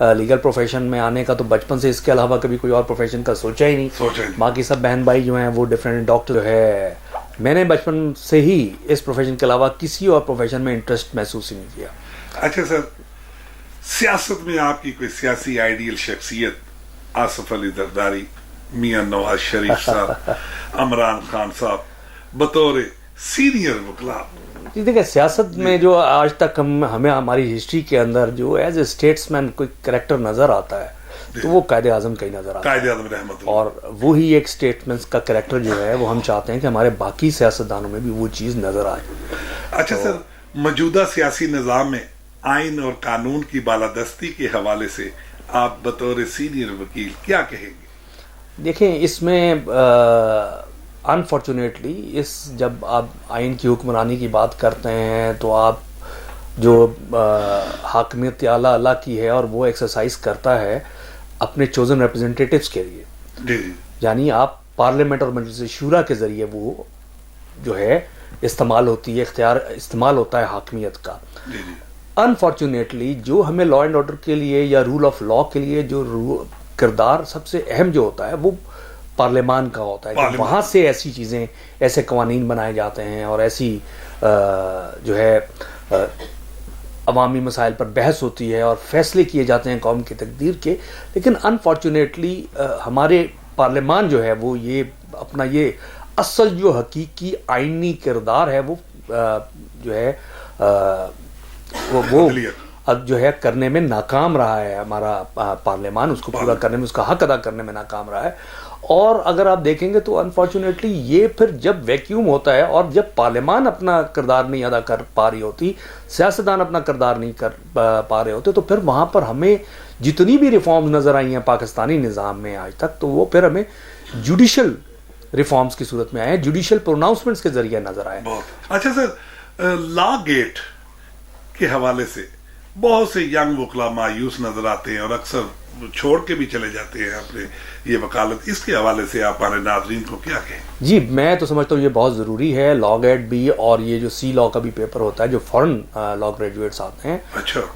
Legal profession میں آنے کا تو بچپن سے اس کے علاوہ کبھی کوئی اور پروفیشن کا سوچا ہی نہیں. باقی سب بہن بھائی جو ہیں وہ ڈفرینٹ ڈاکٹر جو ہے. میں نے بچپن سے ہی اس پروفیشن کے علاوہ کسی اور پروفیشن میں انٹرسٹ محسوس ہی نہیں کیا. اچھا سر, سیاست میں آپ کی کوئی سیاسی آئیڈیل شخصیت؟ آصف علی زرداری, میاں نواز شریف صاحب, عمران خان صاحب بطور سینئر وکلا. جی دیکھیں, سیاست میں جو آج تک ہمیں ہماری ہسٹری کے اندر جو ایز اے اسٹیٹس مین کوئی کریکٹر نظر آتا ہے تو وہ قائد اعظم کا ہی نظر آتا ہے. قائد اعظم رحمت اللہ. اور وہی ایک اسٹیٹمنٹ کا کریکٹر جو ہے وہ ہم چاہتے ہیں کہ ہمارے باقی سیاستدانوں میں بھی وہ چیز نظر آئے. اچھا سر, موجودہ سیاسی نظام میں آئین اور قانون کی بالادستی کے حوالے سے آپ بطور سینئر وکیل کیا کہیں گے؟ دیکھیں, اس میں انفارچونیٹلی جب آپ آئین کی حکمرانی کی بات کرتے ہیں تو آپ جو حاکمیت اعلیٰ اللہ کی ہے اور وہ ایکسرسائز کرتا ہے اپنے چوزن ریپرزنٹیٹیوز کے لیے. جی. یعنی آپ پارلیمنٹ اور مجلس شورا کے ذریعے وہ جو ہے استعمال ہوتی ہے, اختیار استعمال ہوتا ہے حاکمیت کا. انفارچونیٹلی جو ہمیں لا اینڈ آرڈر کے لیے یا رول آف لا کے لیے جو کردار سب سے اہم جو ہوتا ہے وہ پارلیمان کا ہوتا ہے. وہاں سے ایسی چیزیں, ایسے قوانین بنائے جاتے ہیں اور ایسی جو ہے عوامی مسائل پر بحث ہوتی ہے اور فیصلے کیے جاتے ہیں قوم کی تقدیر کے. لیکن انفارچونیٹلی ہمارے پارلیمان جو ہے وہ یہ اپنا یہ اصل جو حقیقی آئینی کردار ہے وہ جو ہے وہ جو ہے کرنے میں ناکام رہا ہے. ہمارا پارلیمان اس کو پورا کرنے میں, اس کا حق ادا کرنے میں ناکام رہا ہے. اور اگر آپ دیکھیں گے تو انفارچونیٹلی یہ پھر جب ویکیوم ہوتا ہے اور جب پارلیمان اپنا کردار نہیں ادا کر پا رہی ہوتی, سیاستدان اپنا کردار نہیں کر پا رہے ہوتے, تو پھر وہاں پر ہمیں جتنی بھی ریفارمز نظر آئی ہیں پاکستانی نظام میں آج تک, تو وہ پھر ہمیں جوڈیشل ریفارمز کی صورت میں آئے ہیں, جوڈیشل پروناؤنسمنٹس کے ذریعے نظر آئے. اچھا سر, لا گیٹ کے حوالے سے بہت سے ینگ وکلا مایوس نظر آتے ہیں اور اکثر چھوڑ کے بھی چلے جاتے ہیں اپنے یہ وکالت. اس کے حوالے سے آپ ہمارے ناظرین کو کیا کہیں؟ جی, میں تو سمجھتا ہوں یہ بہت ضروری ہے. لا گیٹ بھی اور یہ جو سی لا کا بھی پیپر ہوتا ہے, جو فورن لا گریجویٹس آتے ہیں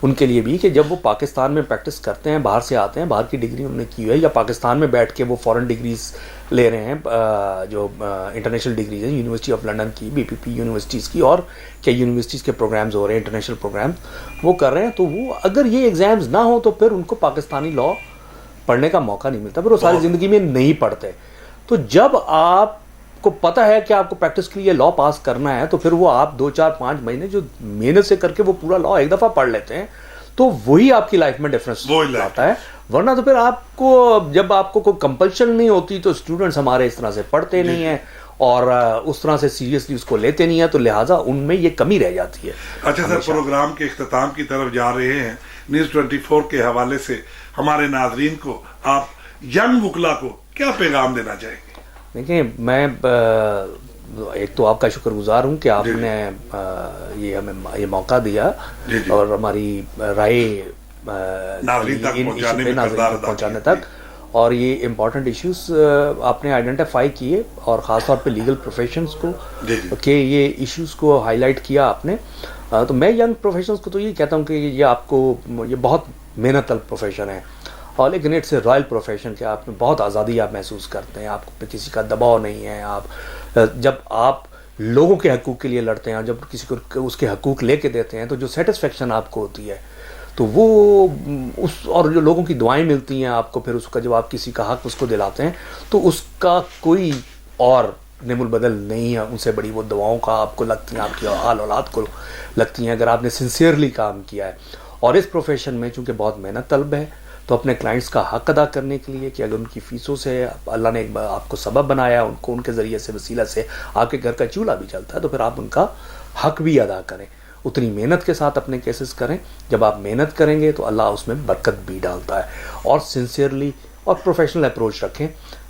ان کے لیے بھی, کہ جب وہ پاکستان میں پریکٹس کرتے ہیں, باہر سے آتے ہیں, باہر کی ڈگری انہوں نے کی ہے, یا پاکستان میں بیٹھ کے وہ فورن ڈگریز لے رہے ہیں, جو انٹرنیشنل ڈگریز ہیں یونیورسٹی آف لنڈن کی, بی پی پی یونیورسٹیز کی, اور کئی یونیورسٹیز کے پروگرامز ہو رہے ہیں, انٹرنیشنل پروگرامز وہ کر رہے ہیں, تو وہ اگر یہ ایگزامز نہ ہوں تو پھر ان کو پاکستانی لا پڑھنے کا موقع نہیں ملتا, پھر وہ ساری زندگی میں نہیں پڑھتے. تو جب آپ کو پتہ ہے کہ آپ کو پریکٹس کے لیے لا پاس کرنا ہے تو پھر وہ آپ 2-4-5 مہینے جو محنت سے کر کے وہ پورا لا ایک دفعہ پڑھ لیتے ہیں, تو وہی آپ کی لائف میں ڈفرینس آتا ہے. ورنہ تو پھر آپ کو جب آپ کو کوئی کمپلشن نہیں ہوتی تو اسٹوڈنٹس ہمارے اس طرح سے پڑھتے نہیں ہیں اور اس طرح سے سیریسلی اس کو لیتے نہیں ہیں, تو لہٰذا ان میں یہ کمی رہ جاتی ہے. اچھا سر, پروگرام کے اختتام کی طرف جا رہے ہیں. نیوز 24 کے حوالے سے ہمارے ناظرین کو آپ ینگ وکلا کو کیا پیغام دینا چاہیں گے؟ دیکھیں, میں ایک تو آپ کا شکر گزار ہوں کہ آپ نے یہ ہمیں یہ موقع دیا اور ہماری رائے پہنچانے تک, اور یہ امپورٹنٹ ایشوز آپ نے آئیڈینٹیفائی کیے, اور خاص طور پہ لیگل پروفیشنز کو کہ یہ ایشوز کو ہائی لائٹ کیا آپ نے. تو میں ینگ پروفیشنز کو تو یہ کہتا ہوں کہ یہ آپ کو یہ بہت محنت طلب پروفیشن ہے, اور لیکن اٹس اے رائل پروفیشن کہ آپ میں بہت آزادی آپ محسوس کرتے ہیں, آپ پہ کسی کا دباؤ نہیں ہے. آپ جب آپ لوگوں کے حقوق کے لیے لڑتے ہیں اور جب کسی کو اس کے حقوق لے کے دیتے ہیں تو جو سیٹسفیکشن آپ کو ہوتی ہے تو وہ اس, اور جو لوگوں کی دعائیں ملتی ہیں آپ کو, پھر اس کا جب آپ کسی کا حق اس کو دلاتے ہیں تو اس کا کوئی اور نعم البدل نہیں ہے ان سے بڑی وہ دعاؤں کا آپ کو لگتی ہیں, آپ کی آل اولاد کو لگتی ہیں, اگر آپ نے سنسیئرلی کام کیا ہے. اور اس پروفیشن میں چونکہ بہت محنت طلب ہے تو اپنے کلائنٹس کا حق ادا کرنے کے لیے کہ اگر ان کی فیسوں سے اللہ نے آپ کو سبب بنایا, ان کو ان کے ذریعے سے وسیلہ سے آپ کے گھر کا چولہا بھی چلتا ہے, تو پھر آپ ان کا حق بھی ادا کریں, اتنی محنت کے ساتھ اپنے کیسز کریں. جب آپ محنت کریں گے تو اللہ اس میں برکت بھی ڈالتا ہے, اور سنسیئرلی اور پروفیشنل اپروچ رکھیں.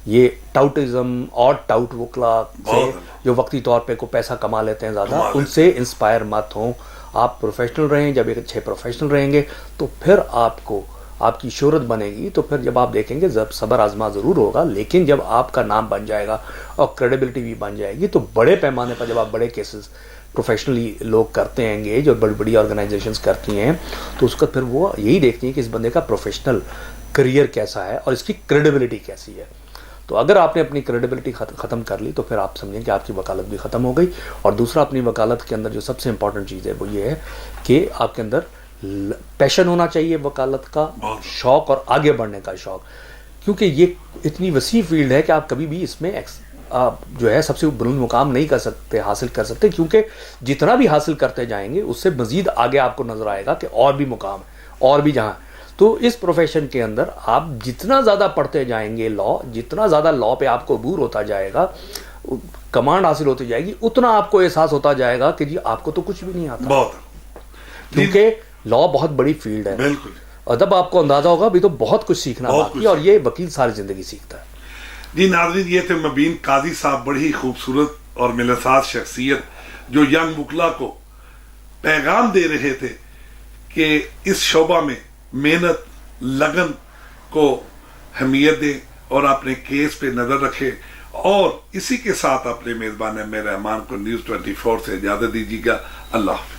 یہ ٹاؤٹزم اور ٹاؤٹ وکلا سے جو وقتی طور پہ کو پیسہ کما لیتے ہیں زیادہ, ان سے انسپائر مت ہوں. آپ پروفیشنل رہیں, جب ایک اچھے پروفیشنل رہیں گے تو پھر آپ کو آپ کی شہرت بنے گی, تو پھر جب آپ دیکھیں گے جب صبر آزما ضرور ہوگا, لیکن جب آپ کا نام بن جائے گا اور کریڈیبلٹی بھی بن جائے گی تو بڑے پیمانے پر جب آپ بڑے کیسز پروفیشنلی لوگ کرتے ہیں انگیج اور بڑی بڑی آرگنائزیشنز کرتی ہیں تو اس کا پھر وہ یہی دیکھتی ہیں کہ اس بندے کا پروفیشنل کریئر کیسا ہے اور اس کی کریڈیبلٹی کیسی ہے. تو اگر آپ نے اپنی کریڈیبلٹی ختم کر لی تو پھر آپ سمجھیں کہ آپ کی وکالت بھی ختم ہو گئی. اور دوسرا اپنی وکالت کے اندر جو سب سے امپورٹنٹ چیز ہے وہ یہ ہے کہ آپ کے اندر پیشن ہونا چاہیے وکالت کا, شوق اور آگے بڑھنے کا شوق, کیونکہ یہ اتنی وسیع فیلڈ ہے کہ آپ کبھی بھی اس میں آپ جو ہے سب سے بلند مقام نہیں کر سکتے, حاصل کر سکتے, کیونکہ جتنا بھی حاصل کرتے جائیں گے اس سے مزید آگے آپ کو نظر آئے گا کہ اور بھی مقام ہے اور بھی جہاں. تو اس پروفیشن کے اندر آپ جتنا زیادہ پڑھتے جائیں گے لا, جتنا زیادہ لا پہ آپ کو عبور ہوتا جائے گا, کمانڈ حاصل ہوتی جائے گی, اتنا آپ کو احساس ہوتا جائے گا کہ جی آپ کو تو کچھ بھی نہیں آتا, کیونکہ لا بہت بڑی فیلڈ ہے. بالکل. اور جب آپ کو اندازہ ہوگا بھی تو بہت کچھ سیکھنا باقی ہے, اور یہ وکیل ساری زندگی سیکھتا ہے. جی ناظرین, یہ تھے مبین قاضی صاحب, بڑی خوبصورت اور ملساز شخصیت جو ینگ وکلا کو پیغام دے رہے تھے کہ اس شعبہ میں محنت لگن کو اہمیت دیں اور اپنے کیس پہ نظر رکھے. اور اسی کے ساتھ اپنے میزبان ایم اے رحمان کو نیوز 24 سے اجازت دیجیے گا. اللہ حافظ.